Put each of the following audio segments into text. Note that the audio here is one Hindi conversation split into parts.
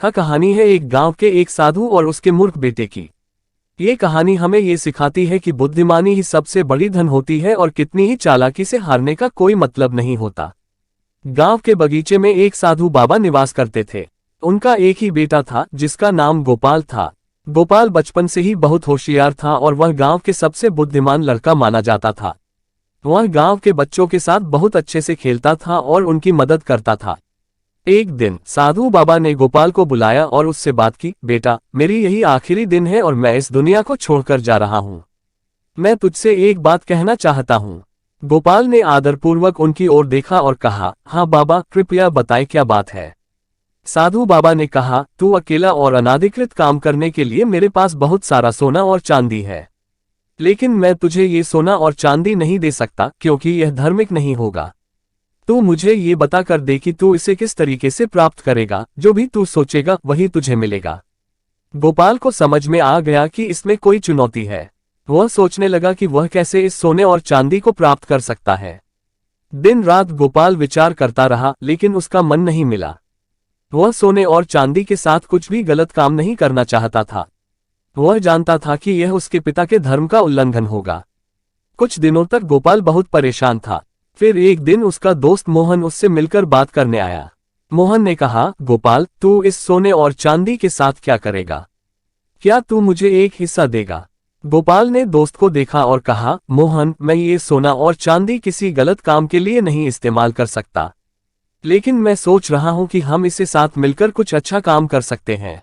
यह कहानी है एक गांव के एक साधु और उसके मूर्ख बेटे की। ये कहानी हमें ये सिखाती है कि बुद्धिमानी ही सबसे बड़ी धन होती है और कितनी ही चालाकी से हारने का कोई मतलब नहीं होता। गांव के बगीचे में एक साधु बाबा निवास करते थे। उनका एक ही बेटा था जिसका नाम गोपाल था। गोपाल बचपन से ही बहुत होशियार था और वह गांव के सबसे बुद्धिमान लड़का माना जाता था। वह गांव के बच्चों के साथ बहुत अच्छे से खेलता था और उनकी मदद करता था। एक दिन साधु बाबा ने गोपाल को बुलाया और उससे बात की, बेटा, मेरी यही आखिरी दिन है और मैं इस दुनिया को छोड़कर जा रहा हूँ। मैं तुझसे एक बात कहना चाहता हूँ। गोपाल ने आदरपूर्वक उनकी ओर देखा और कहा, हाँ बाबा, कृपया बताएं क्या बात है। साधु बाबा ने कहा, तू अकेला और अनाधिकृत काम करने के लिए मेरे पास बहुत सारा सोना और चांदी है, लेकिन मैं तुझे ये सोना और चांदी नहीं दे सकता क्योंकि यह धार्मिक नहीं होगा। तू मुझे ये बता कर दे कि तू इसे किस तरीके से प्राप्त करेगा। जो भी तू सोचेगा वही तुझे मिलेगा। गोपाल को समझ में आ गया कि इसमें कोई चुनौती है। वह सोचने लगा कि वह कैसे इस सोने और चांदी को प्राप्त कर सकता है। दिन रात गोपाल विचार करता रहा, लेकिन उसका मन नहीं मिला। वह सोने और चांदी के साथ कुछ भी गलत काम नहीं करना चाहता था। वह जानता था कि यह उसके पिता के धर्म का उल्लंघन होगा। कुछ दिनों तक गोपाल बहुत परेशान था। फिर एक दिन उसका दोस्त मोहन उससे मिलकर बात करने आया। मोहन ने कहा, गोपाल, तू इस सोने और चांदी के साथ क्या करेगा? क्या तू मुझे एक हिस्सा देगा? गोपाल ने दोस्त को देखा और कहा, मोहन, मैं ये सोना और चांदी किसी गलत काम के लिए नहीं इस्तेमाल कर सकता, लेकिन मैं सोच रहा हूं कि हम इसे साथ मिलकर कुछ अच्छा काम कर सकते हैं।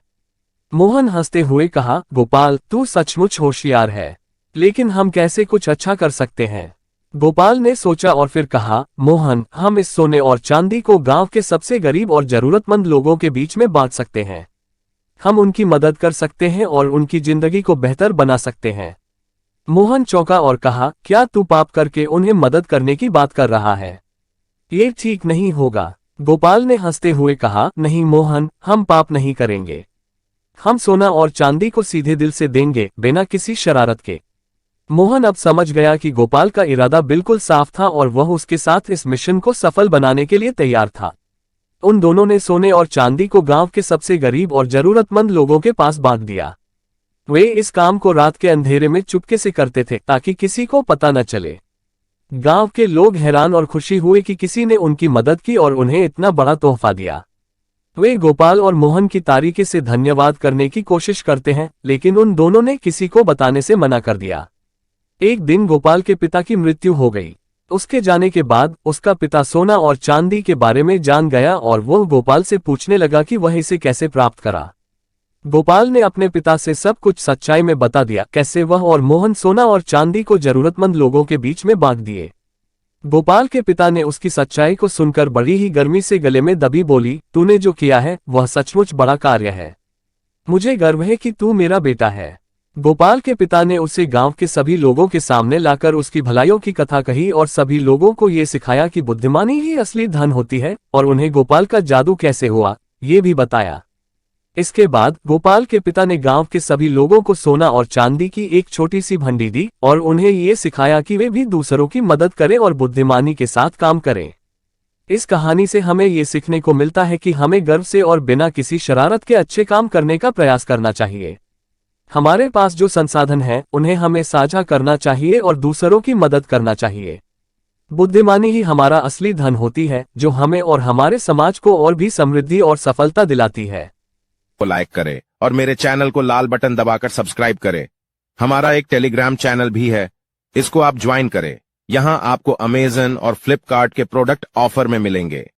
मोहन हंसते हुए कहा, गोपाल, तू सचमुच होशियार है, लेकिन हम कैसे कुछ अच्छा कर सकते हैं? गोपाल ने सोचा और फिर कहा, मोहन, हम इस सोने और चांदी को गांव के सबसे गरीब और जरूरतमंद लोगों के बीच में बांट सकते हैं। हम उनकी मदद कर सकते हैं और उनकी जिंदगी को बेहतर बना सकते हैं। मोहन चौंका और कहा, क्या तू पाप करके उन्हें मदद करने की बात कर रहा है? ये ठीक नहीं होगा। गोपाल ने हंसते हुए कहा, नहीं मोहन, हम पाप नहीं करेंगे। हम सोना और चांदी को सीधे दिल से देंगे, बिना किसी शरारत के। मोहन अब समझ गया कि गोपाल का इरादा बिल्कुल साफ था और वह उसके साथ इस मिशन को सफल बनाने के लिए तैयार था। उन दोनों ने सोने और चांदी को गांव के सबसे गरीब और जरूरतमंद लोगों के पास बांट दिया। वे इस काम को रात के अंधेरे में चुपके से करते थे ताकि किसी को पता न चले। गांव के लोग हैरान और खुशी हुए कि किसी ने उनकी मदद की और उन्हें इतना बड़ा तोहफा दिया। वे गोपाल और मोहन की तारीकी से धन्यवाद करने की कोशिश करते हैं, लेकिन उन दोनों ने किसी को बताने से मना कर दिया। एक दिन गोपाल के पिता की मृत्यु हो गई। उसके जाने के बाद उसका पिता सोना और चांदी के बारे में जान गया और वह गोपाल से पूछने लगा कि वह इसे कैसे प्राप्त करा। गोपाल ने अपने पिता से सब कुछ सच्चाई में बता दिया, कैसे वह और मोहन सोना और चांदी को जरूरतमंद लोगों के बीच में बांट दिए। गोपाल के पिता ने उसकी सच्चाई को सुनकर बड़ी ही गर्मी से गले में दबी बोली, तूने जो किया है वह सचमुच बड़ा कार्य है। मुझे गर्व है कि तू मेरा बेटा है। गोपाल के पिता ने उसे गांव के सभी लोगों के सामने लाकर उसकी भलाइयों की कथा कही और सभी लोगों को ये सिखाया कि बुद्धिमानी ही असली धन होती है, और उन्हें गोपाल का जादू कैसे हुआ ये भी बताया। इसके बाद गोपाल के पिता ने गांव के सभी लोगों को सोना और चांदी की एक छोटी सी भंडी दी और उन्हें ये सिखाया कि वे भी दूसरों की मदद करें और बुद्धिमानी के साथ काम करें। इस कहानी से हमें ये सीखने को मिलता है कि हमें गर्व से और बिना किसी शरारत के अच्छे काम करने का प्रयास करना चाहिए। हमारे पास जो संसाधन हैं उन्हें हमें साझा करना चाहिए और दूसरों की मदद करना चाहिए। बुद्धिमानी ही हमारा असली धन होती है, जो हमें और हमारे समाज को और भी समृद्धि और सफलता दिलाती है। को लाइक करें और मेरे चैनल को लाल बटन दबाकर सब्सक्राइब करें। हमारा एक टेलीग्राम चैनल भी है, इसको आप ज्वाइन करें। यहां आपको अमेज़न और फ्लिपकार्ट के प्रोडक्ट ऑफर में मिलेंगे।